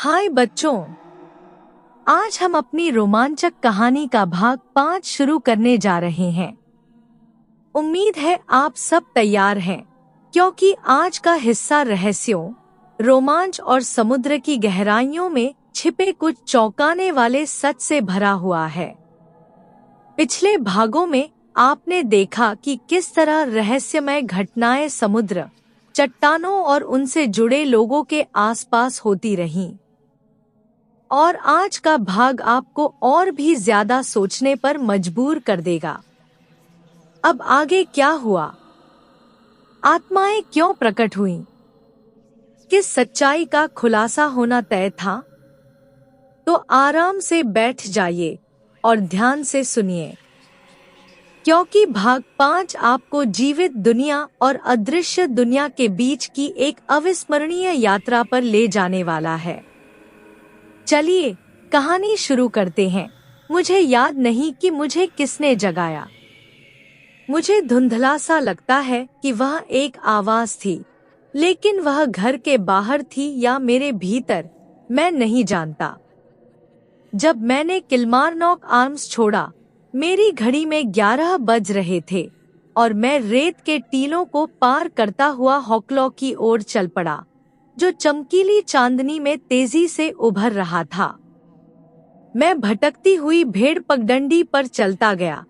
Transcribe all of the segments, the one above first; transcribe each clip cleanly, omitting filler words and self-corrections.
हाय बच्चों, आज हम अपनी रोमांचक कहानी का भाग 5 शुरू करने जा रहे हैं। उम्मीद है आप सब तैयार हैं, क्योंकि आज का हिस्सा रहस्यों, रोमांच और समुद्र की गहराइयों में छिपे कुछ चौंकाने वाले सच से भरा हुआ है। पिछले भागों में आपने देखा कि किस तरह रहस्यमय घटनाएं समुद्र, चट्टानों और उनसे जुड़े लोगों के आसपास होती रहीं। और आज का भाग आपको और भी ज्यादा सोचने पर मजबूर कर देगा। अब आगे क्या हुआ? आत्माएं क्यों प्रकट हुईं? किस सच्चाई का खुलासा होना तय था? तो आराम से बैठ जाइए और ध्यान से सुनिए, क्योंकि भाग 5 आपको जीवित दुनिया और अदृश्य दुनिया के बीच की एक अविस्मरणीय यात्रा पर ले जाने वाला है। चलिए कहानी शुरू करते हैं। मुझे याद नहीं कि मुझे किसने जगाया। मुझे धुंधला सा लगता है कि वह एक आवाज थी, लेकिन वह घर के बाहर थी या मेरे भीतर, मैं नहीं जानता। जब मैंने किल्मारनॉक आर्म्स छोड़ा, मेरी घड़ी में 11 बज रहे थे और मैं रेत के टीलों को पार करता हुआ हॉकलॉ की ओर चल पड़ा, जो चमकीली चांदनी में तेजी से उभर रहा था। मैं भटकती हुई भेड़ पगडंडी पर चलता गया,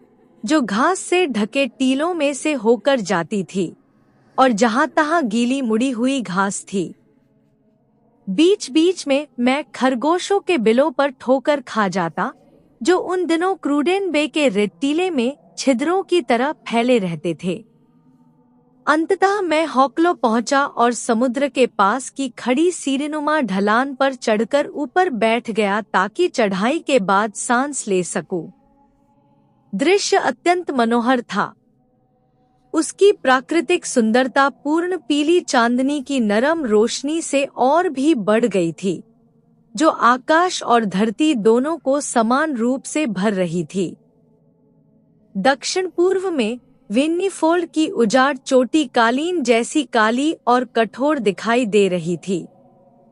जो घास से ढके टीलों में से होकर जाती थी और जहां तहां गीली मुड़ी हुई घास थी। बीच बीच में मैं खरगोशों के बिलों पर ठोकर खा जाता, जो उन दिनों क्रूडेन बे के रेतीले में छिद्रों की तरह फैले रहते थे। अंततः मैं हॉकलो पहुंचा और समुद्र के पास की खड़ी सीढ़ीनुमा ढलान पर चढ़कर ऊपर बैठ गया ताकि चढ़ाई के बाद सांस ले सकूं। दृश्य अत्यंत मनोहर था। उसकी प्राकृतिक सुंदरता पूर्ण पीली चांदनी की नरम रोशनी से और भी बढ़ गई थी, जो आकाश और धरती दोनों को समान रूप से भर रही थी। दक्षिण पूर्व में विन्नीफोल्ड की उजाड़ चोटी कालीन जैसी काली और कठोर दिखाई दे रही थी,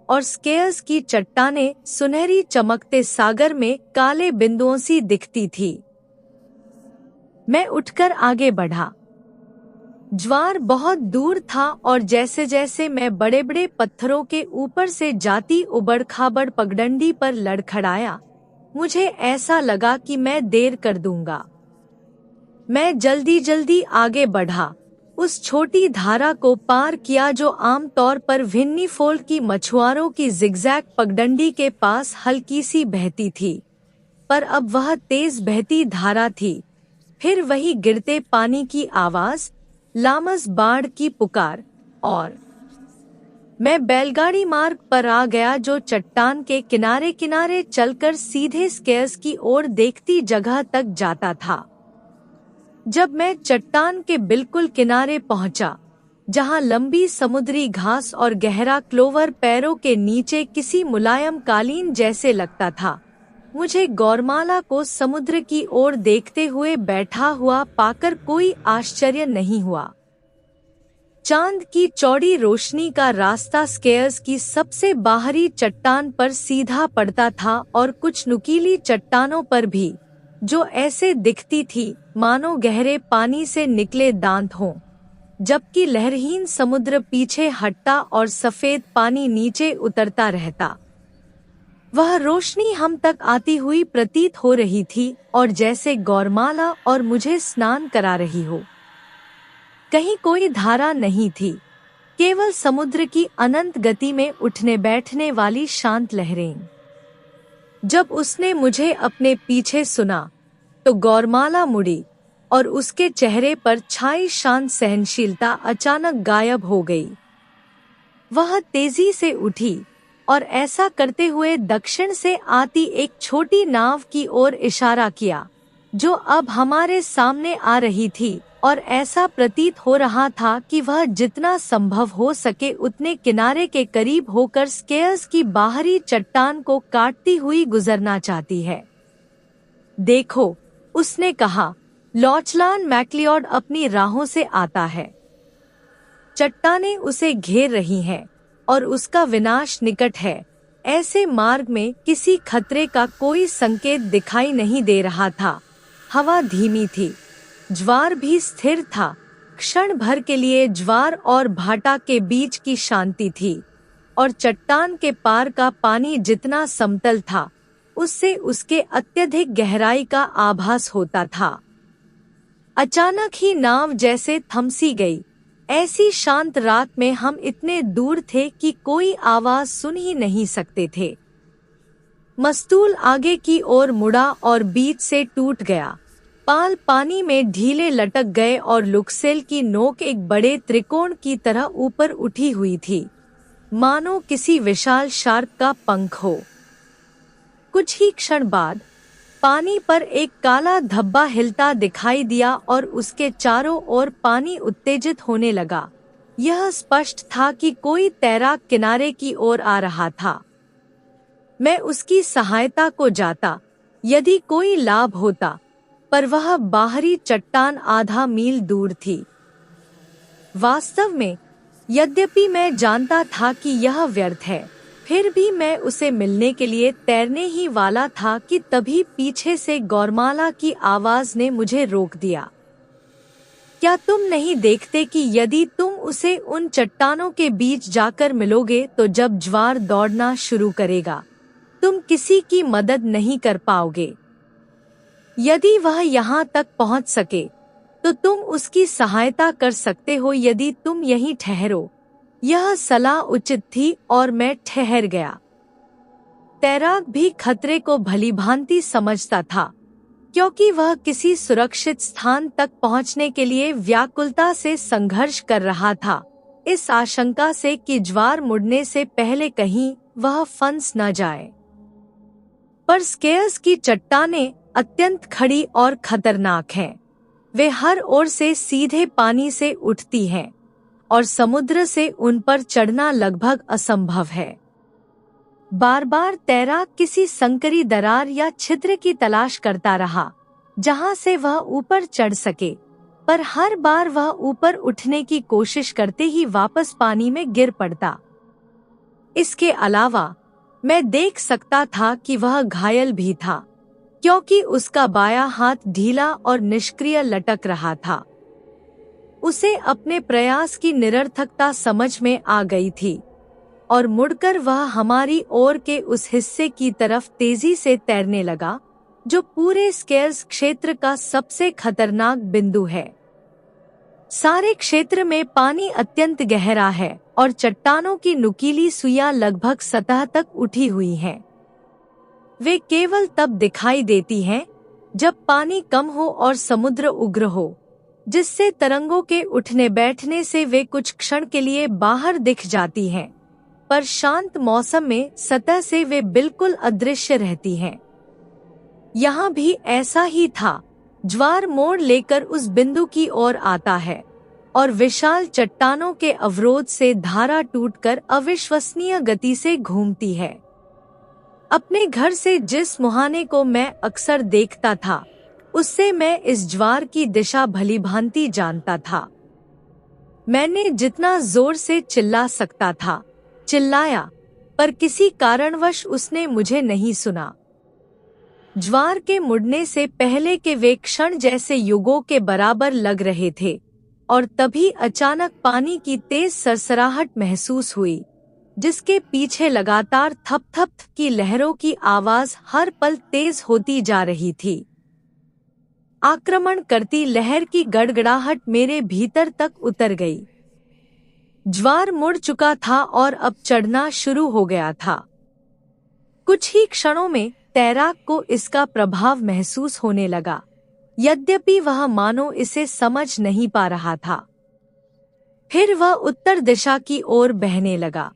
और स्केयर्स की चट्टानें सुनहरी चमकते सागर में काले बिंदुओं सी दिखती थी। मैं उठकर आगे बढ़ा। ज्वार बहुत दूर था और जैसे जैसे मैं बड़े बड़े पत्थरों के ऊपर से जाती उबड़ खाबड़ पगडंडी पर लड़खड़ाया, मुझे ऐसा लगा कि मैं देर कर दूंगा। मैं जल्दी जल्दी आगे बढ़ा, उस छोटी धारा को पार किया जो आमतौर पर विन्नीफोल्ड की मछुआरों की जिगजैग पगडंडी के पास हल्की सी बहती थी, पर अब वह तेज बहती धारा थी। फिर वही गिरते पानी की आवाज, लामस बाढ़ की पुकार, और मैं बैलगाड़ी मार्ग पर आ गया, जो चट्टान के किनारे किनारे चलकर सीधे स्केयर्स की ओर देखती जगह तक जाता था। जब मैं चट्टान के बिल्कुल किनारे पहुंचा, जहां लंबी समुद्री घास और गहरा क्लोवर पैरों के नीचे किसी मुलायम कालीन जैसे लगता था, मुझे गौरमाला को समुद्र की ओर देखते हुए बैठा हुआ पाकर कोई आश्चर्य नहीं हुआ। चांद की चौड़ी रोशनी का रास्ता स्केयर्स की सबसे बाहरी चट्टान पर सीधा पड़ता था और कुछ नुकीली चट्टानों पर भी, जो ऐसे दिखती थी मानो गहरे पानी से निकले दांत हों, जबकि लहरहीन समुद्र पीछे हटता और सफेद पानी नीचे उतरता रहता। वह रोशनी हम तक आती हुई प्रतीत हो रही थी और जैसे गौरमाला और मुझे स्नान करा रही हो। कहीं कोई धारा नहीं थी, केवल समुद्र की अनंत गति में उठने बैठने वाली शांत लहरें। जब उसने मुझे अपने पीछे सुना, तो गौरमाला मुड़ी और उसके चेहरे पर छाई शांत सहनशीलता अचानक गायब हो गई। वह तेजी से उठी और ऐसा करते हुए दक्षिण से आती एक छोटी नाव की ओर इशारा किया, जो अब हमारे सामने आ रही थी, और ऐसा प्रतीत हो रहा था कि वह जितना संभव हो सके उतने किनारे के करीब होकर स्केयर्स की बाहरी चट्टान को काटती हुई गुजरना चाहती है। देखो, उसने कहा, लॉचलान मैक्लियोड अपनी राहों से आता है। चट्टानें उसे घेर रही हैं और उसका विनाश निकट है, ऐसे मार्ग में किसी खतरे का कोई संकेत दिखाई नहीं दे रहा था। हवा धीमी थी, ज्वार भी स्थिर था। क्षण भर के लिए ज्वार और भाटा के बीच की शांति थी, और चट्टान के पार का पानी जितना समतल था, उससे उसके अत्यधिक गहराई का आभास होता था। अचानक ही नाव जैसे थमसी गई। ऐसी शांत रात में हम इतने दूर थे कि कोई आवाज सुन ही नहीं सकते थे। मस्तूल आगे की ओर मुड़ा और बीच से टूट गया। पाल पानी में ढीले लटक गए और लुक्सेल की नोक एक बड़े त्रिकोण की तरह ऊपर उठी हुई थी, मानो किसी विशाल शार्क का पंख हो। कुछ ही क्षण बाद पानी पर एक काला धब्बा हिलता दिखाई दिया और उसके चारों ओर पानी उत्तेजित होने लगा। यह स्पष्ट था कि कोई तैराक किनारे की ओर आ रहा था। मैं उसकी सहायता को जाता यदि कोई लाभ होता, पर वह बाहरी चट्टान आधा मील दूर थी। वास्तव में, यद्यपि मैं जानता था कि यह व्यर्थ है, फिर भी मैं उसे मिलने के लिए तैरने ही वाला था कि तभी पीछे से गौरमाला की आवाज ने मुझे रोक दिया। क्या तुम नहीं देखते कि यदि तुम उसे उन चट्टानों के बीच जाकर मिलोगे तो जब ज्वार दौड़ना शुरू करेगा, तुम किसी की मदद नहीं कर पाओगे। यदि वह यहाँ तक पहुँच सके तो तुम उसकी सहायता कर सकते हो यदि तुम यहीं ठहरो। यह सलाह उचित थी और मैं ठहर गया। तैराक भी खतरे को भलीभांति समझता था, क्योंकि वह किसी सुरक्षित स्थान तक पहुंचने के लिए व्याकुलता से संघर्ष कर रहा था, इस आशंका से कि ज्वार मुड़ने से पहले कहीं वह फंस न जाए। पर स्केयर्स की चट्टानें अत्यंत खड़ी और खतरनाक हैं। वे हर ओर से सीधे पानी से उठती हैं और समुद्र से उन पर चढ़ना लगभग असंभव है। बार बार तैराक किसी संकरी दरार या छिद्र की तलाश करता रहा जहां से वह ऊपर चढ़ सके, पर हर बार वह ऊपर उठने की कोशिश करते ही वापस पानी में गिर पड़ता। इसके अलावा मैं देख सकता था कि वह घायल भी था, क्योंकि उसका बायां हाथ ढीला और निष्क्रिय लटक रहा था। उसे अपने प्रयास की निरर्थकता समझ में आ गई थी और मुड़कर वह हमारी ओर के उस हिस्से की तरफ तेजी से तैरने लगा जो पूरे स्केयर्स क्षेत्र का सबसे खतरनाक बिंदु है। सारे क्षेत्र में पानी अत्यंत गहरा है और चट्टानों की नुकीली सुइयां लगभग सतह तक उठी हुई हैं। वे केवल तब दिखाई देती हैं जब पानी कम हो और समुद्र उग्र हो, जिससे तरंगों के उठने बैठने से वे कुछ क्षण के लिए बाहर दिख जाती हैं, पर शांत मौसम में सतह से वे बिल्कुल अदृश्य रहती हैं। यहाँ भी ऐसा ही था। ज्वार मोड़ लेकर उस बिंदु की ओर आता है और विशाल चट्टानों के अवरोध से धारा टूटकर अविश्वसनीय गति से घूमती है। अपने घर से जिस मुहाने को मैं अक्सर देखता था, उससे मैं इस ज्वार की दिशा भलीभांति जानता था। मैंने जितना जोर से चिल्ला सकता था चिल्लाया, पर किसी कारणवश उसने मुझे नहीं सुना। ज्वार के मुड़ने से पहले के वे क्षण जैसे युगों के बराबर लग रहे थे, और तभी अचानक पानी की तेज सरसराहट महसूस हुई, जिसके पीछे लगातार थप-थप की लहरों की आवाज हर पल तेज होती जा रही थी। आक्रमण करती लहर की गड़गड़ाहट मेरे भीतर तक उतर गई। ज्वार मुड़ चुका था और अब चढ़ना शुरू हो गया था। कुछ ही क्षणों में तैराक को इसका प्रभाव महसूस होने लगा, यद्यपि वह मानो इसे समझ नहीं पा रहा था। फिर वह उत्तर दिशा की ओर बहने लगा।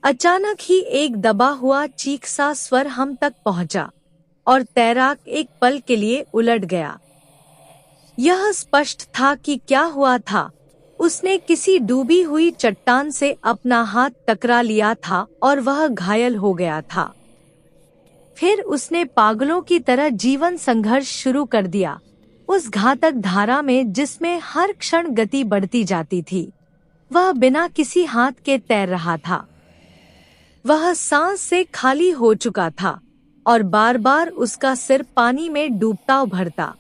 अचानक ही एक दबा हुआ चीख सा स्वर हम तक पहुंचा और तैराक एक पल के लिए उलट गया। यह स्पष्ट था कि क्या हुआ था। उसने किसी डूबी हुई चट्टान से अपना हाथ टकरा लिया था और वह घायल हो गया था। फिर उसने पागलों की तरह जीवन संघर्ष शुरू कर दिया, उस घातक धारा में जिसमें हर क्षण गति बढ़ती जाती थी। वह बिना किसी हाथ के तैर रहा था। वह सांस से खाली हो चुका था और बार बार उसका सिर पानी में डूबता उभरता।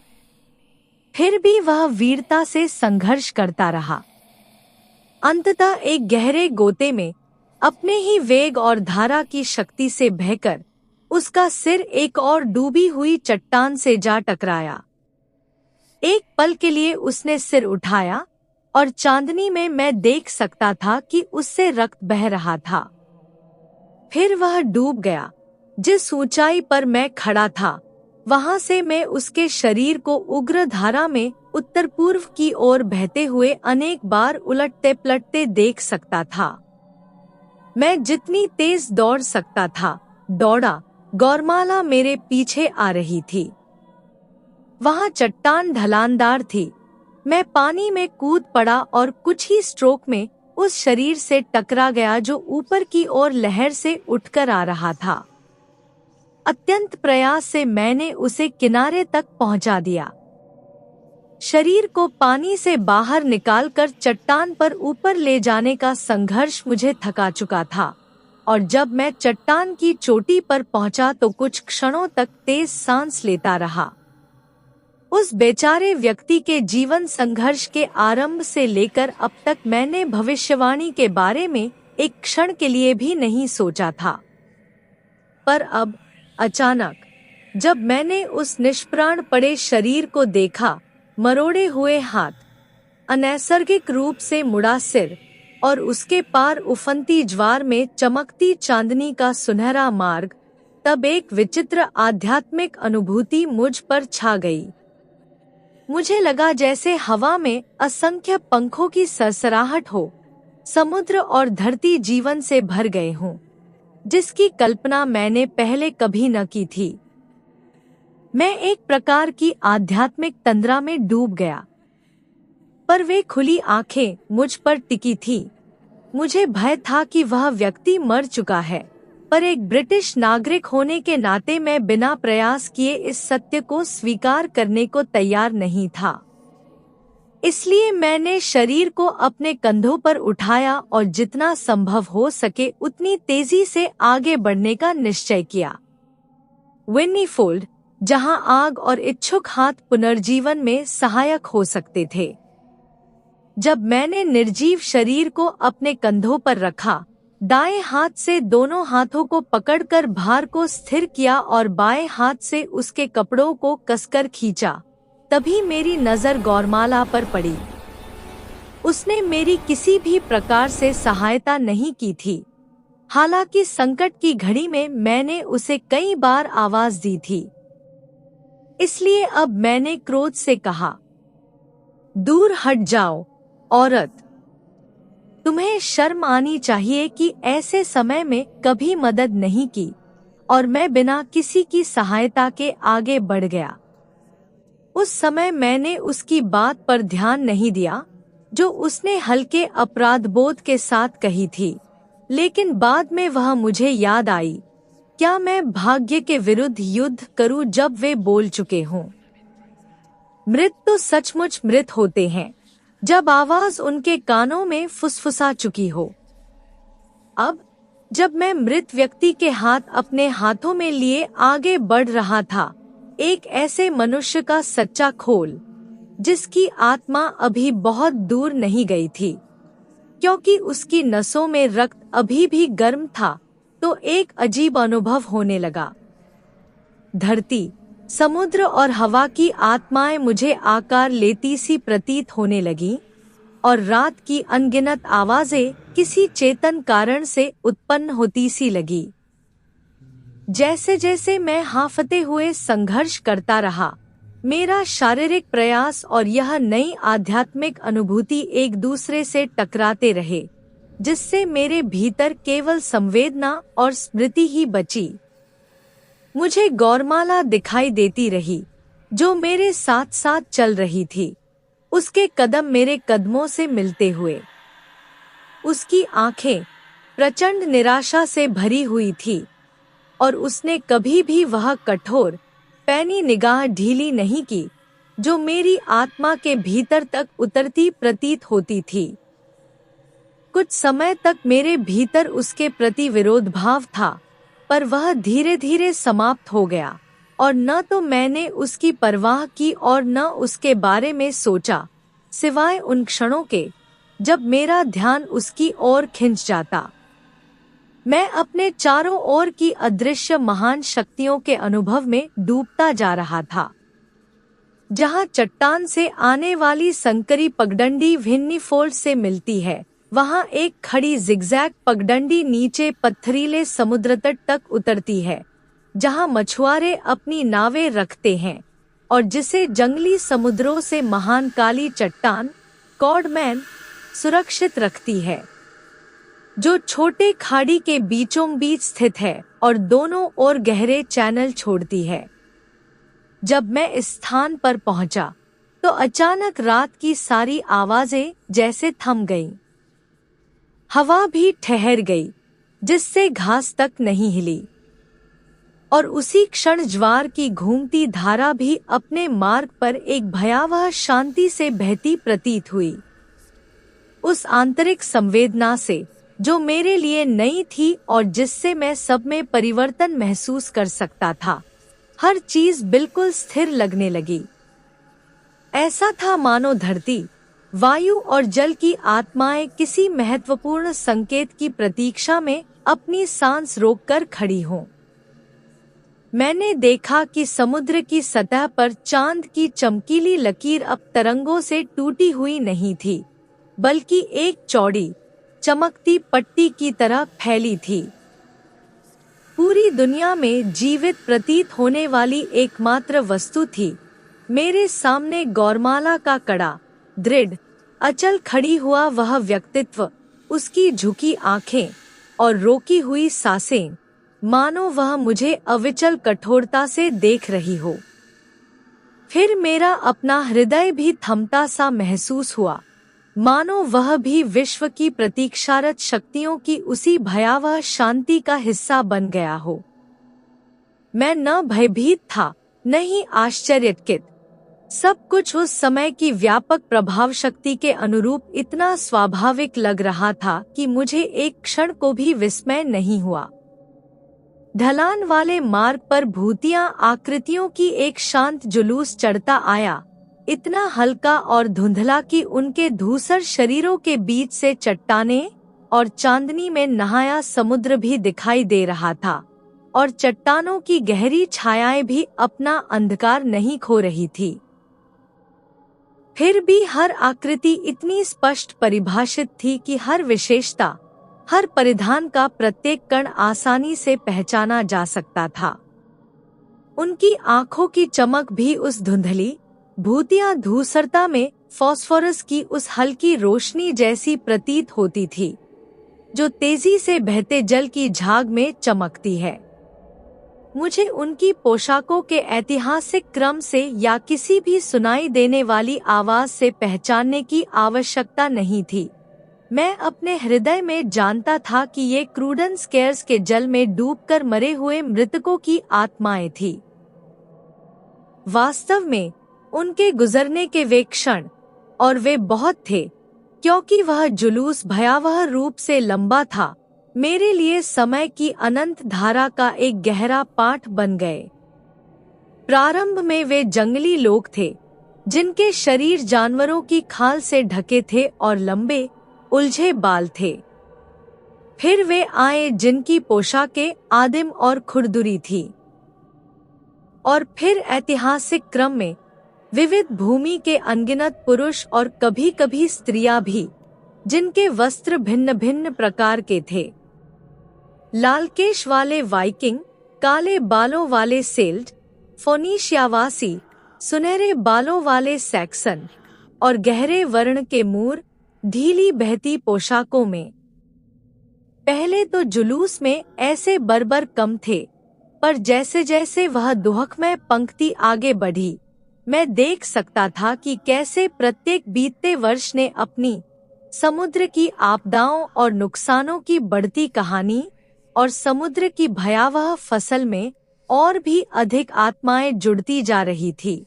फिर भी वह वीरता से संघर्ष करता रहा। अंततः एक गहरे गोते में अपने ही वेग और धारा की शक्ति से बहकर उसका सिर एक और डूबी हुई चट्टान से जा टकराया। एक पल के लिए उसने सिर उठाया और चांदनी में मैं देख सकता था कि उससे रक्त बह रहा था। फिर वह डूब गया। जिस ऊंचाई पर मैं खड़ा था, वहां से मैं उसके शरीर को उग्र धारा में उत्तर पूर्व की ओर बहते हुए अनेक बार उलटते पलटते देख सकता था। मैं जितनी तेज दौड़ सकता था दौड़ा। गौरमाला मेरे पीछे आ रही थी। वहां चट्टान ढलानदार थी। मैं पानी में कूद पड़ा और कुछ ही स्ट्रोक में उस शरीर से टकरा गया जो ऊपर की ओर लहर से उठकर आ रहा था। अत्यंत प्रयास से मैंने उसे किनारे तक पहुंचा दिया। शरीर को पानी से बाहर निकालकर चट्टान पर ऊपर ले जाने का संघर्ष मुझे थका चुका था, और जब मैं चट्टान की चोटी पर पहुंचा तो कुछ क्षणों तक तेज सांस लेता रहा। उस बेचारे व्यक्ति के जीवन संघर्ष के आरंभ से लेकर अब तक मैंने भविष्यवाणी के बारे में एक क्षण के लिए भी नहीं सोचा था। पर अब अचानक जब मैंने उस निष्प्राण पड़े शरीर को देखा, मरोड़े हुए हाथ, अनैसर्गिक रूप से मुड़ा सिर और उसके पार उफनती ज्वार में चमकती चांदनी का सुनहरा मार्ग, तब एक विचित्र आध्यात्मिक अनुभूति मुझ पर छा गई। मुझे लगा जैसे हवा में असंख्य पंखों की सरसराहट हो, समुद्र और धरती जीवन से भर गए हों, जिसकी कल्पना मैंने पहले कभी न की थी। मैं एक प्रकार की आध्यात्मिक तंद्रा में डूब गया, पर वे खुली आंखें मुझ पर टिकी थी। मुझे भय था कि वह व्यक्ति मर चुका है, पर एक ब्रिटिश नागरिक होने के नाते मैं बिना प्रयास किए इस सत्य को स्वीकार करने को तैयार नहीं था। इसलिए मैंने शरीर को अपने कंधों पर उठाया और जितना संभव हो सके उतनी तेजी से आगे बढ़ने का निश्चय किया। विन्नीफोल्ड, जहां आग और इच्छुक हाथ पुनर्जीवन में सहायक हो सकते थे। जब मैंने निर्जीव शरीर को अपने कंधों पर रखा, दाएं हाथ से दोनों हाथों को पकड़कर भार को स्थिर किया और बाएं हाथ से उसके कपड़ों को कसकर खींचा, तभी मेरी नजर गौरमाला पर पड़ी। उसने मेरी किसी भी प्रकार से सहायता नहीं की थी। हालांकि संकट की घड़ी में मैंने उसे कई बार आवाज दी थी। इसलिए अब मैंने क्रोध से कहा, दूर हट जाओ औरत, तुम्हें शर्म आनी चाहिए कि ऐसे समय में कभी मदद नहीं की। और मैं बिना किसी की सहायता के आगे बढ़ गया। उस समय मैंने उसकी बात पर ध्यान नहीं दिया जो उसने हल्के अपराधबोध के साथ कही थी, लेकिन बाद में वह मुझे याद आई। क्या मैं भाग्य के विरुद्ध युद्ध करूं जब वे बोल चुके हों? मृत तो सचमुच मृत होते हैं जब आवाज उनके कानों में फुसफुसा चुकी हो। अब जब मैं मृत व्यक्ति के हाथ अपने हाथों में लिए आगे बढ़ रहा था, एक ऐसे मनुष्य का सच्चा खोल जिसकी आत्मा अभी बहुत दूर नहीं गई थी, क्योंकि उसकी नसों में रक्त अभी भी गर्म था, तो एक अजीब अनुभव होने लगा। धरती, समुद्र और हवा की आत्माएं मुझे आकार लेती सी प्रतीत होने लगी, और रात की अनगिनत आवाजें किसी चेतन कारण से उत्पन्न होती सी लगी। जैसे जैसे मैं हांफते हुए संघर्ष करता रहा, मेरा शारीरिक प्रयास और यह नई आध्यात्मिक अनुभूति एक दूसरे से टकराते रहे, जिससे मेरे भीतर केवल संवेदना और स्मृति ही बची। मुझे गौरमाला दिखाई देती रही, जो मेरे साथ साथ चल रही थी, उसके कदम मेरे कदमों से मिलते हुए। उसकी आंखें प्रचंड निराशा से भरी हुई थी, और उसने कभी भी वह कठोर, पैनी निगाह ढीली नहीं की, जो मेरी आत्मा के भीतर तक उतरती प्रतीत होती थी। कुछ समय तक मेरे भीतर उसके प्रति विरोध भाव था, पर वह धीरे धीरे समाप्त हो गया और न तो मैंने उसकी परवाह की और न उसके बारे में सोचा, सिवाय उन क्षणों के जब मेरा ध्यान उसकी ओर खिंच जाता। मैं अपने चारों ओर की अदृश्य महान शक्तियों के अनुभव में डूबता जा रहा था। जहाँ चट्टान से आने वाली संकरी पगडंडी भिन्नी फोल्ड से मिलती है, वहाँ एक खड़ी जिगजैग पगडंडी नीचे पत्थरीले समुद्र तट तक उतरती है, जहाँ मछुआरे अपनी नावें रखते हैं और जिसे जंगली समुद्रों से महान काली चट्टान कॉडमैन सुरक्षित रखती है, जो छोटे खाड़ी के बीचों बीच स्थित है और दोनों ओर गहरे चैनल छोड़ती है। जब मैं इस स्थान पर पहुंचा, तो अचानक रात की सारी आवाजें जैसे थम गईं। हवा भी ठहर गई, जिससे घास तक नहीं हिली, और उसी क्षण ज्वार की घूमती धारा भी अपने मार्ग पर एक भयावह शांति से बहती प्रतीत हुई। उस आंतरिक संवेदना से जो मेरे लिए नई थी और जिससे मैं सब में परिवर्तन महसूस कर सकता था, हर चीज बिल्कुल स्थिर लगने लगी। ऐसा था मानो धरती, वायु और जल की आत्माएं किसी महत्वपूर्ण संकेत की प्रतीक्षा में अपनी सांस रोककर खड़ी हों। मैंने देखा कि समुद्र की सतह पर चांद की चमकीली लकीर अब तरंगों से टूटी हुई नहीं थी, बल्कि एक चौड़ी चमकती पट्टी की तरह फैली थी। पूरी दुनिया में जीवित प्रतीत होने वाली एकमात्र वस्तु थी मेरे सामने गौरमाला का कड़ा, दृढ़ अचल खड़ी हुआ वह व्यक्तित्व, उसकी झुकी आंखें और रोकी हुई सांसें, मानो वह मुझे अविचल कठोरता से देख रही हो। फिर मेरा अपना हृदय भी थमता सा महसूस हुआ, मानो वह भी विश्व की प्रतीक्षारत शक्तियों की उसी भयावह शांति का हिस्सा बन गया हो। मैं न भयभीत था, न ही आश्चर्यचकित। सब कुछ उस समय की व्यापक प्रभाव शक्ति के अनुरूप इतना स्वाभाविक लग रहा था कि मुझे एक क्षण को भी विस्मय नहीं हुआ। ढलान वाले मार्ग पर भूतिया आकृतियों की एक शांत जुलूस चढ़ता आया, इतना हल्का और धुंधला कि उनके धूसर शरीरों के बीच से चट्टानें और चांदनी में नहाया समुद्र भी दिखाई दे रहा था, और चट्टानों की गहरी छायाएं भी अपना अंधकार नहीं खो रही थी। फिर भी हर आकृति इतनी स्पष्ट परिभाषित थी कि हर विशेषता, हर परिधान का प्रत्येक कण आसानी से पहचाना जा सकता था। उनकी आंखों की चमक भी उस धुंधली भूतिया धूसरता में फास्फोरस की उस हल्की रोशनी जैसी प्रतीत होती थी, जो तेजी से बहते जल की झाग में चमकती है। मुझे उनकी पोशाकों के ऐतिहासिक क्रम से या किसी भी सुनाई देने वाली आवाज से पहचानने की आवश्यकता नहीं थी। मैं अपने हृदय में जानता था कि ये क्रूडन स्केयर्स के जल में डूबकर मरे हुए मृतकों की आत्माएं थी। वास्तव में उनके गुजरने के वे क्षण, और वे बहुत थे, क्योंकि वह जुलूस भयावह रूप से लंबा था, मेरे लिए समय की अनंत धारा का एक गहरा पाठ बन गए। प्रारंभ में वे जंगली लोग थे, जिनके शरीर जानवरों की खाल से ढके थे और लंबे उलझे बाल थे। फिर वे आए जिनकी पोशाकें आदिम और खुरदुरी थी, और फिर ऐतिहासिक क्रम में विविध भूमि के अनगिनत पुरुष और कभी कभी स्त्रियां भी, जिनके वस्त्र भिन्न भिन्न प्रकार के थे। लाल केश वाले वाइकिंग, काले बालों वाले सेल्ट, फोनीशियावासी, सुनहरे बालों वाले सैक्सन, और गहरे वर्ण के मूर ढीली बहती पोशाकों में। पहले तो जुलूस में ऐसे बर्बर कम थे, पर जैसे जैसे वह दुहकमय पंक्ति आगे बढ़ी, मैं देख सकता था कि कैसे प्रत्येक बीतते वर्ष ने अपनी समुद्र की आपदाओं और नुकसानों की बढ़ती कहानी और समुद्र की भयावह फसल में और भी अधिक आत्माएं जुड़ती जा रही थी।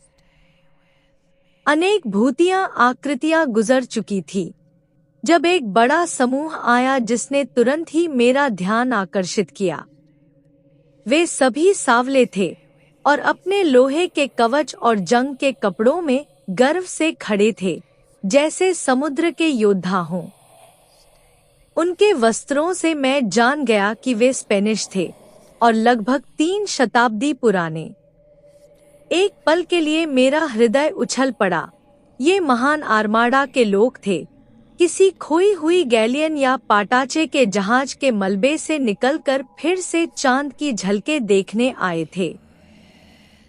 अनेक भूतिया आकृतियां गुजर चुकी थी, जब एक बड़ा समूह आया जिसने तुरंत ही मेरा ध्यान आकर्षित किया। वे सभी सांवले थे और अपने लोहे के कवच और जंग के कपड़ों में गर्व से खड़े थे, जैसे समुद्र के योद्धा हों। उनके वस्त्रों से मैं जान गया कि वे स्पेनिश थे और लगभग 3 शताब्दी पुराने। एक पल के लिए मेरा हृदय उछल पड़ा। ये महान आर्माडा के लोग थे, किसी खोई हुई गैलियन या पाटाचे के जहाज के मलबे से निकलकर फिर से चांद की झलकें देखने आए थे।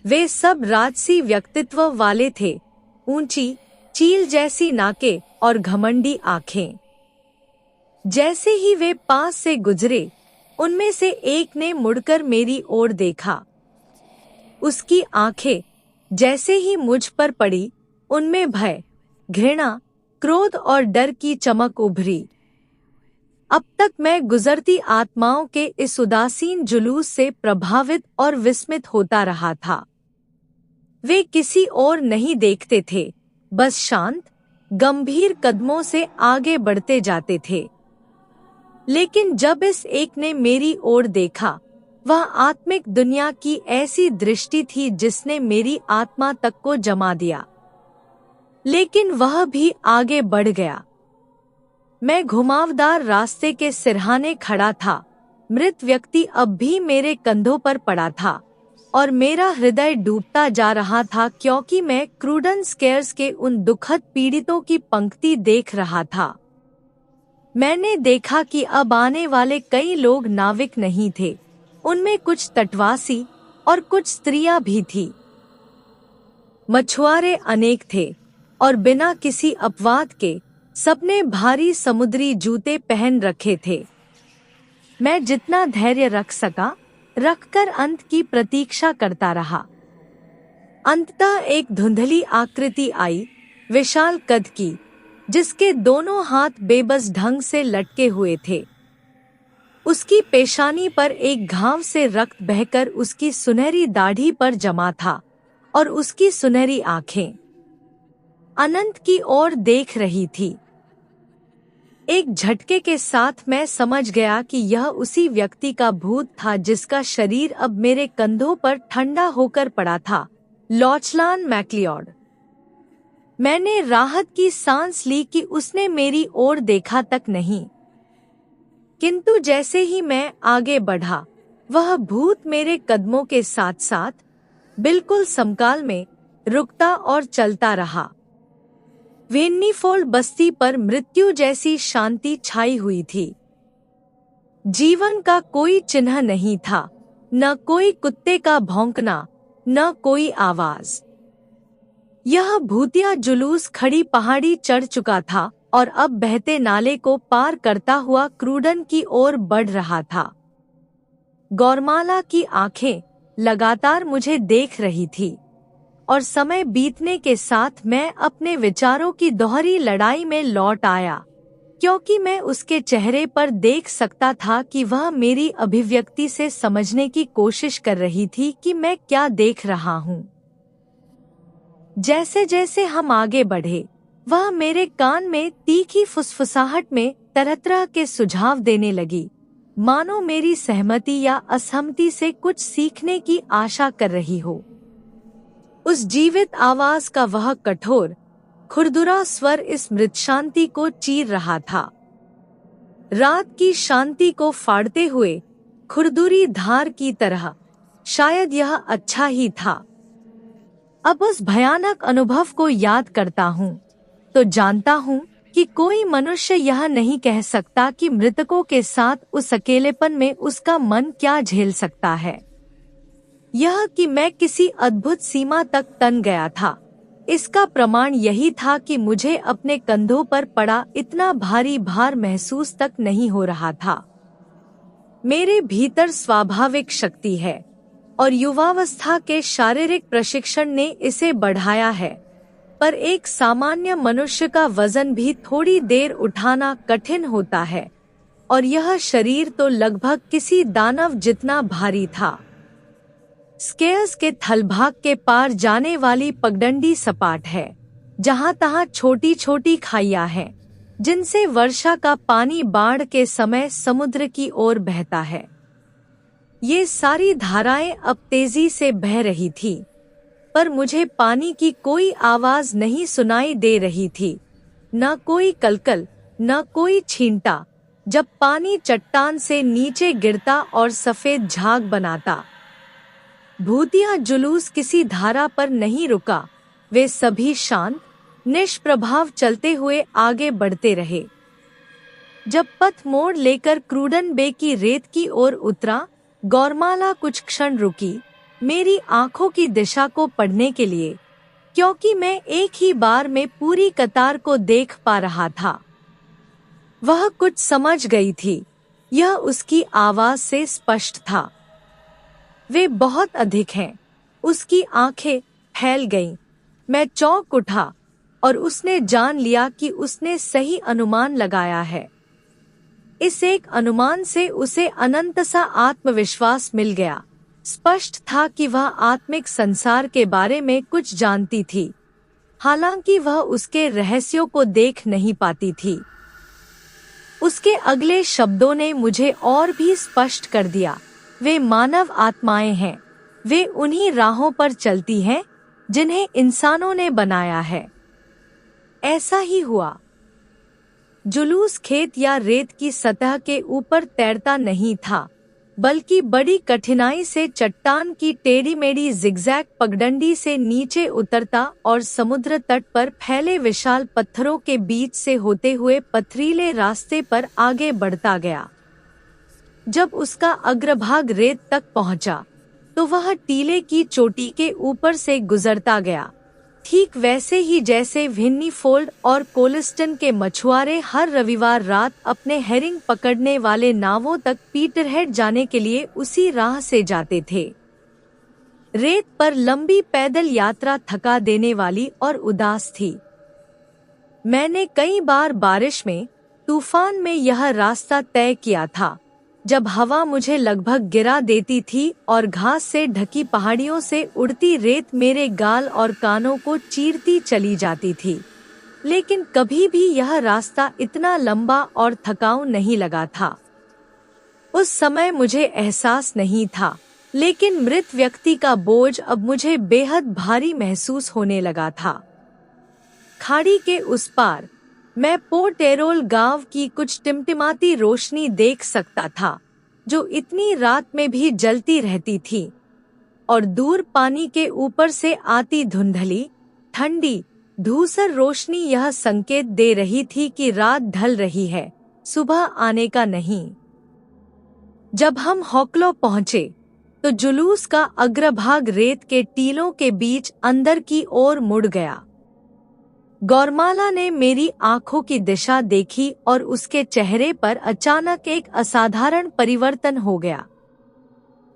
वे सब राजसी व्यक्तित्व वाले थे, ऊंची, चील जैसी नाकें और घमंडी आंखें। जैसे ही वे पास से गुजरे, उनमें से एक ने मुड़कर मेरी ओर देखा। उसकी आंखें जैसे ही मुझ पर पड़ी, उनमें भय, घृणा, क्रोध और डर की चमक उभरी। अब तक मैं गुजरती आत्माओं के इस उदासीन जुलूस से प्रभावित और विस्मित होता रहा था। वे किसी और नहीं देखते थे, बस शांत, गंभीर कदमों से आगे बढ़ते जाते थे। लेकिन जब इस एक ने मेरी ओर देखा, वह आत्मिक दुनिया की ऐसी दृष्टि थी जिसने मेरी आत्मा तक को जमा दिया। लेकिन वह भी आगे बढ़ गया। मैं घुमावदार रास्ते के सिरहाने खड़ा था। मृत व्यक्ति अब भी मेरे कंधों पर पड़ा था और मेरा हृदय डूबता जा रहा था, क्योंकि मैं क्रूडन स्केयर्स के उन दुखद पीड़ितों की पंक्ति देख रहा था। मैंने देखा कि अब आने वाले कई लोग नाविक नहीं थे, उनमें कुछ तटवासी और कुछ स्त्रियां भी थी। मछुआरे अनेक थे और बिना किसी अपवाद के सबने भारी समुद्री जूते पहन रखे थे। मैं जितना धैर्य रख सका, रखकर अंत की प्रतीक्षा करता रहा। अंततः एक धुंधली आकृति आई, विशाल कद की, जिसके दोनों हाथ बेबस ढंग से लटके हुए थे। उसकी पेशानी पर एक घाव से रक्त बहकर उसकी सुनहरी दाढ़ी पर जमा था और उसकी सुनहरी आंखें अनंत की ओर देख रही थी। एक झटके के साथ मैं समझ गया कि यह उसी व्यक्ति का भूत था जिसका शरीर अब मेरे कंधों पर ठंडा होकर पड़ा था, लॉचलान मैक्लियोड। मैंने राहत की सांस ली कि उसने मेरी ओर देखा तक नहीं। किंतु जैसे ही मैं आगे बढ़ा, वह भूत मेरे कदमों के साथ साथ बिल्कुल समकाल में रुकता और चलता रहा। वेन्नीफोल्ड बस्ती पर मृत्यु जैसी शांति छाई हुई थी। जीवन का कोई चिन्ह नहीं था, न कोई कुत्ते का भौंकना, न कोई आवाज। यह भूतिया जुलूस खड़ी पहाड़ी चढ़ चुका था और अब बहते नाले को पार करता हुआ क्रूडन की ओर बढ़ रहा था। गौरमाला की आंखें लगातार मुझे देख रही थी और समय बीतने के साथ मैं अपने विचारों की दोहरी लड़ाई में लौट आया, क्योंकि मैं उसके चेहरे पर देख सकता था कि वह मेरी अभिव्यक्ति से समझने की कोशिश कर रही थी कि मैं क्या देख रहा हूँ। जैसे जैसे हम आगे बढ़े, वह मेरे कान में तीखी फुसफुसाहट में तरह तरह के सुझाव देने लगी, मानो मेरी सहमति या असहमति से कुछ सीखने की आशा कर रही हो। उस जीवित आवाज का वह कठोर, खुरदुरा स्वर इस मृत शांति को चीर रहा था, रात की शांति को फाड़ते हुए खुरदुरी धार की तरह। शायद यह अच्छा ही था। अब उस भयानक अनुभव को याद करता हूँ तो जानता हूँ कि कोई मनुष्य यह नहीं कह सकता कि मृतकों के साथ उस अकेलेपन में उसका मन क्या झेल सकता है। यह कि मैं किसी अद्भुत सीमा तक तन गया था, इसका प्रमाण यही था कि मुझे अपने कंधों पर पड़ा इतना भारी भार महसूस तक नहीं हो रहा था। मेरे भीतर स्वाभाविक शक्ति है और युवावस्था के शारीरिक प्रशिक्षण ने इसे बढ़ाया है, पर एक सामान्य मनुष्य का वजन भी थोड़ी देर उठाना कठिन होता है और यह शरीर तो लगभग किसी दानव जितना भारी था। स्केयर्स के थलभाग के पार जाने वाली पगडंडी सपाट है, जहां तहां छोटी छोटी खाइयां हैं, जिनसे वर्षा का पानी बाढ़ के समय समुद्र की ओर बहता है। ये सारी धाराएं अब तेजी से बह रही थी, पर मुझे पानी की कोई आवाज नहीं सुनाई दे रही थी, न कोई कलकल, न कोई छींटा, जब पानी चट्टान से नीचे गिरता और सफेद झाग बनाता। भूतिया जुलूस किसी धारा पर नहीं रुका, वे सभी शांत, निष्प्रभाव चलते हुए आगे बढ़ते रहे। जब पथ मोड़ लेकर क्रूडन बे की रेत की ओर उतरा, गौरमाला कुछ क्षण रुकी, मेरी आंखों की दिशा को पढ़ने के लिए, क्योंकि मैं एक ही बार में पूरी कतार को देख पा रहा था। वह कुछ समझ गई थी, यह उसकी आवाज से स्पष्ट था। वे बहुत अधिक हैं। उसकी आंखें फैल गईं। मैं चौंक उठा और उसने जान लिया कि उसने सही अनुमान लगाया है। इस एक अनुमान से उसे अनंत सा आत्मविश्वास मिल गया। स्पष्ट था कि वह आत्मिक संसार के बारे में कुछ जानती थी, हालांकि वह उसके रहस्यों को देख नहीं पाती थी। उसके अगले शब्दों ने मुझे और भी स्पष्ट कर दिया, वे मानव आत्माएं हैं। वे उन्हीं राहों पर चलती हैं जिन्हें इंसानों ने बनाया है। ऐसा ही हुआ। जुलूस खेत या रेत की सतह के ऊपर तैरता नहीं था, बल्कि बड़ी कठिनाई से चट्टान की टेढ़ी मेढ़ी जिगजैग पगडंडी से नीचे उतरता और समुद्र तट पर फैले विशाल पत्थरों के बीच से होते हुए पथरीले रास्ते पर आगे बढ़ता गया। जब उसका अग्रभाग रेत तक पहुंचा, तो वह टीले की चोटी के ऊपर से गुजरता गया, ठीक वैसे ही जैसे विन्नीफोल्ड और कोलिस्टन के मछुआरे हर रविवार रात अपने हेरिंग पकड़ने वाले नावों तक पीटरहेड जाने के लिए उसी राह से जाते थे। रेत पर लंबी पैदल यात्रा थका देने वाली और उदास थी। मैंने कई बार बारिश में, तूफान में यह रास्ता तय किया था, जब हवा मुझे लगभग गिरा देती थी और घास से ढकी पहाड़ियों से उड़ती रेत मेरे गाल और कानों को चीरती चली जाती थी। लेकिन कभी भी यह रास्ता इतना लंबा और थकाऊ नहीं लगा था। उस समय मुझे एहसास नहीं था, लेकिन मृत व्यक्ति का बोझ अब मुझे बेहद भारी महसूस होने लगा था। खाड़ी के उस पार मैं पोर्ट एरोल गांव की कुछ टिमटिमाती रोशनी देख सकता था, जो इतनी रात में भी जलती रहती थी, और दूर पानी के ऊपर से आती धुंधली, ठंडी, धूसर रोशनी यह संकेत दे रही थी कि रात ढल रही है, सुबह आने का नहीं। जब हम हॉकलो पहुंचे, तो जुलूस का अग्रभाग रेत के टीलों के बीच अंदर की ओर मुड़ गया। गौरमाला ने मेरी आंखों की दिशा देखी और उसके चेहरे पर अचानक एक असाधारण परिवर्तन हो गया।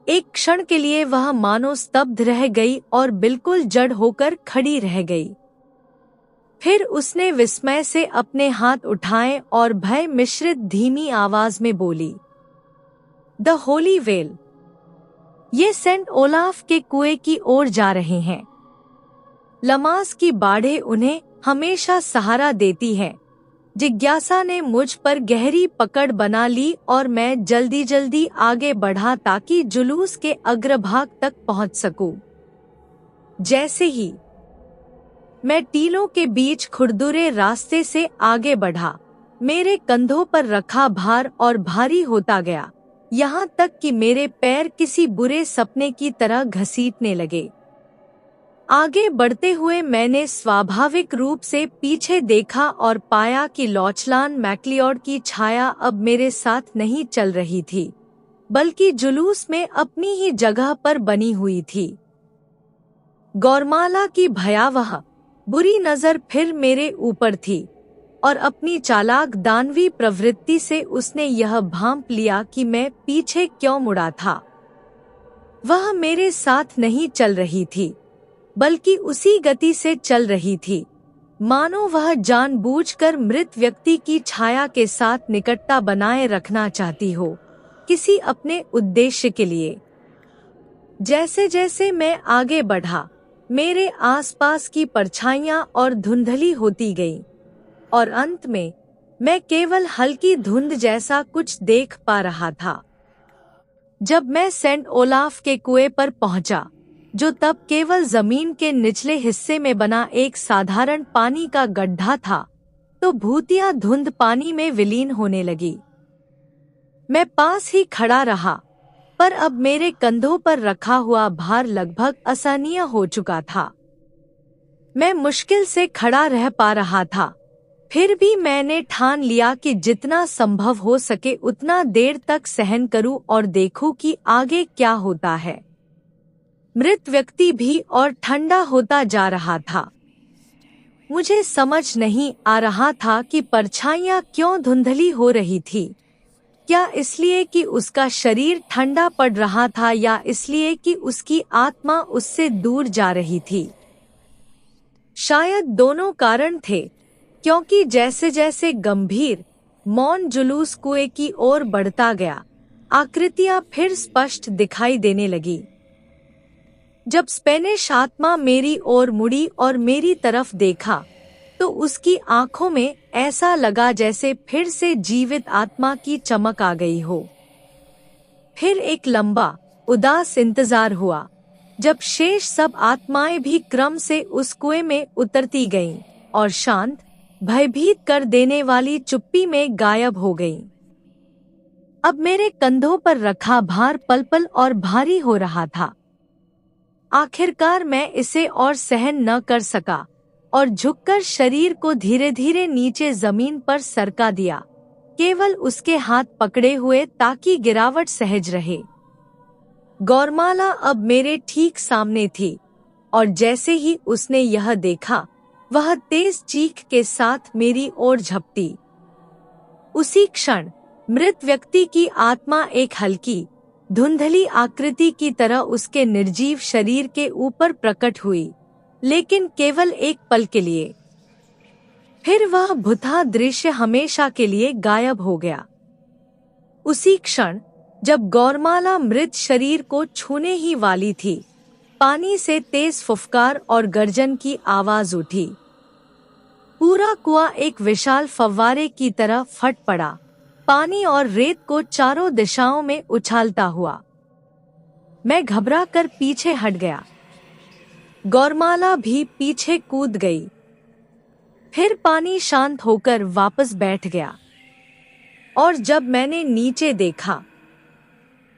एक क्षण के लिए वह मानो स्तब्ध रह गई और बिल्कुल जड़ होकर खड़ी रह गई। फिर उसने विस्मय से अपने हाथ उठाए और भय मिश्रित धीमी आवाज में बोली, द होली वेल। ये सेंट ओलाफ के कुएं की ओर जा रहे हैं। लमास की बाढ़ें उन्हें हमेशा सहारा देती है। जिज्ञासा ने मुझ पर गहरी पकड़ बना ली और मैं जल्दी जल्दी आगे बढ़ा ताकि जुलूस के अग्रभाग तक पहुंच सकूं। जैसे ही मैं टीलों के खुरदुरे खुरदुरे रास्ते से आगे बढ़ा, मेरे कंधों पर रखा भार और भारी होता गया, यहाँ तक कि मेरे पैर किसी बुरे सपने की तरह घसीटने लगे। आगे बढ़ते हुए मैंने स्वाभाविक रूप से पीछे देखा और पाया कि लॉचलान मैक्लियोड की छाया अब मेरे साथ नहीं चल रही थी, बल्कि जुलूस में अपनी ही जगह पर बनी हुई थी। गौरमाला की भयावह, बुरी नजर फिर मेरे ऊपर थी, और अपनी चालाक दानवी प्रवृत्ति से उसने यह भांप लिया कि मैं पीछे क्यों मुड़ा था। वह मेरे साथ नहीं चल रही थी, बल्कि उसी गति से चल रही थी, मानो वह जानबूझकर मृत व्यक्ति की छाया के साथ निकटता बनाए रखना चाहती हो, किसी अपने उद्देश्य के लिए। जैसे जैसे मैं आगे बढ़ा, मेरे आसपास की परछाइयां और धुंधली होती गईं, और अंत में मैं केवल हल्की धुंध जैसा कुछ देख पा रहा था। जब मैं सेंट ओलाफ के कुएं पर पहुंचा, जो तब केवल जमीन के निचले हिस्से में बना एक साधारण पानी का गड्ढा था, तो भूतिया धुंध पानी में विलीन होने लगी। मैं पास ही खड़ा रहा, पर अब मेरे कंधों पर रखा हुआ भार लगभग असहनीय हो चुका था। मैं मुश्किल से खड़ा रह पा रहा था, फिर भी मैंने ठान लिया कि जितना संभव हो सके उतना देर तक सहन करूं और देखूं कि आगे क्या होता है। मृत व्यक्ति भी और ठंडा होता जा रहा था। मुझे समझ नहीं आ रहा था कि परछाइयां क्यों धुंधली हो रही थी। क्या इसलिए कि उसका शरीर ठंडा पड़ रहा था या इसलिए कि उसकी आत्मा उससे दूर जा रही थी? शायद दोनों कारण थे, क्योंकि जैसे जैसे गंभीर मौन जुलूस कुएं की ओर बढ़ता गया, आकृतियां फिर स्पष्ट दिखाई देने लगी। जब स्पेनिश आत्मा मेरी ओर मुड़ी और मेरी तरफ देखा, तो उसकी आंखों में ऐसा लगा जैसे फिर से जीवित आत्मा की चमक आ गई हो। फिर एक लंबा, उदास इंतजार हुआ, जब शेष सब आत्माएं भी क्रम से उस कुएं में उतरती गईं और शांत, भयभीत कर देने वाली चुप्पी में गायब हो गईं। अब मेरे कंधों पर रखा भार पल पल और भारी हो रहा था। आखिरकार मैं इसे और सहन न कर सका और झुककर शरीर को धीरे धीरे नीचे जमीन पर सरका दिया, केवल उसके हाथ पकड़े हुए ताकि गिरावट सहज रहे। गौरमाला अब मेरे ठीक सामने थी, और जैसे ही उसने यह देखा, वह तेज चीख के साथ मेरी ओर झपटी। उसी क्षण मृत व्यक्ति की आत्मा एक हल्की, धुंधली आकृति की तरह उसके निर्जीव शरीर के ऊपर प्रकट हुई, लेकिन केवल एक पल के लिए। फिर वह भुतहा दृश्य हमेशा के लिए गायब हो गया। उसी क्षण जब गौरमाला मृत शरीर को छूने ही वाली थी, पानी से तेज फुफकार और गर्जन की आवाज उठी। पूरा कुआं एक विशाल फव्वारे की तरह फट पड़ा, पानी और रेत को चारों दिशाओं में उछालता हुआ। मैं घबरा कर पीछे हट गया। गौरमाला भी पीछे कूद गई। फिर पानी शांत होकर वापस बैठ गया, और जब मैंने नीचे देखा,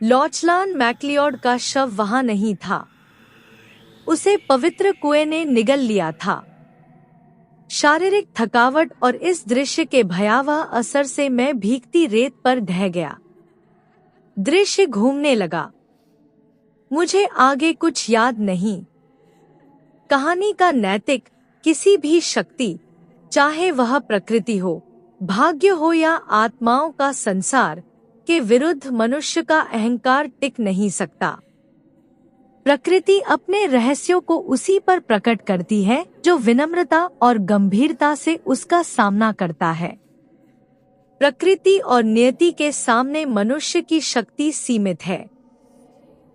लॉचलान मैक्लियोड का शव वहां नहीं था। उसे पवित्र कुएं ने निगल लिया था। शारीरिक थकावट और इस दृश्य के भयावह असर से मैं भीगती रेत पर ढह गया। दृश्य घूमने लगा। मुझे आगे कुछ याद नहीं। कहानी का नैतिक किसी भी शक्ति, चाहे वह प्रकृति हो, भाग्य हो या आत्माओं का संसार, के विरुद्ध मनुष्य का अहंकार टिक नहीं सकता। प्रकृति अपने रहस्यों को उसी पर प्रकट करती है जो विनम्रता और गंभीरता से उसका सामना करता है। प्रकृति और नियति के सामने मनुष्य की शक्ति सीमित है।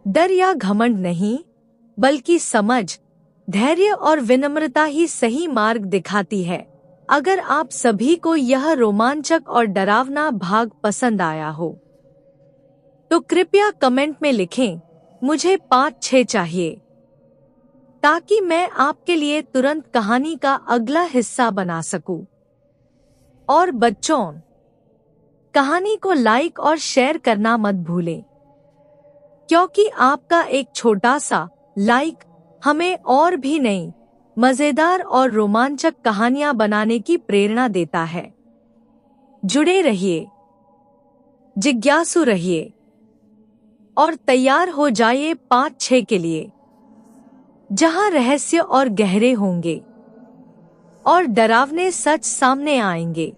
डर या घमंड नहीं, बल्कि समझ, धैर्य और विनम्रता ही सही मार्ग दिखाती है। अगर आप सभी को यह रोमांचक और डरावना भाग पसंद आया हो, तो कृपया कमेंट में लिखें, मुझे 5-6 चाहिए, ताकि मैं आपके लिए तुरंत कहानी का अगला हिस्सा बना सकूं। और बच्चों, कहानी को लाइक और शेयर करना मत भूलें, क्योंकि आपका एक छोटा सा लाइक हमें और भी नई, मजेदार और रोमांचक कहानियां बनाने की प्रेरणा देता है। जुड़े रहिए, जिज्ञासु रहिए और तैयार हो जाइए 5-6 के लिए, जहां रहस्य और गहरे होंगे और डरावने सच सामने आएंगे।